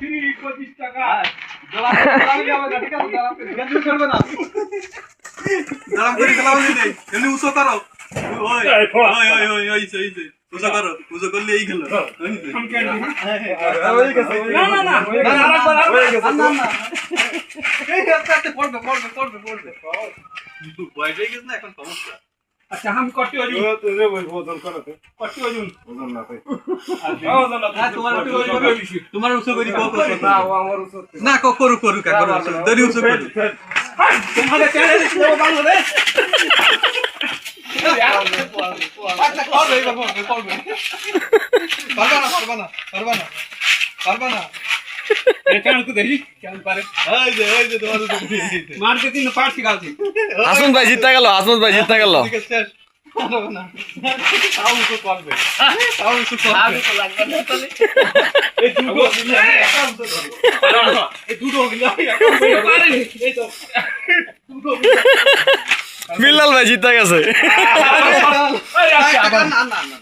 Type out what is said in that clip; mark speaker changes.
Speaker 1: free 25 টাকা
Speaker 2: দালাম করে ঠিক আছে দালাম করে গেঞ্জি করবে না দালাম করে দালাম দিই এমনি উসো করো ওই ওই ওই ওই ওই সেই উসো করো উসো করলে এই গেল
Speaker 1: हम क्या
Speaker 2: না
Speaker 1: না না না
Speaker 2: না এই কাটতে পড়বে বয়স হয়ে গেছে না এখন সমস্যা
Speaker 1: अच्छा हम कट्टी हो
Speaker 3: ও তো রে বই বদল করতে
Speaker 1: कट्टी हो
Speaker 3: ওজন না তাই
Speaker 2: তোমার উসো করি কত
Speaker 3: না ও আমার উচিত
Speaker 2: না করু করু কা করু দরি উসো করু
Speaker 1: तुम्हारे चैनल को बांग्लादेश
Speaker 2: আচ্ছা করবে এবার করবে পারবা না
Speaker 1: ये चैनल को देखी चैनल पारे
Speaker 2: এই যে তোমার উসো করি
Speaker 1: मार के तीन पार्ट सिखाती
Speaker 4: হাসমত ভাই জিততে গেল
Speaker 2: ঠিক আছে শেষ পারবা না তাও উসো করবে এই দুটো একা উসো করবে
Speaker 1: ये दूध हो गया ये पारे ये तो
Speaker 4: বিল্লাল ভাই জিততে গেছে
Speaker 1: अरे अच्छा
Speaker 2: না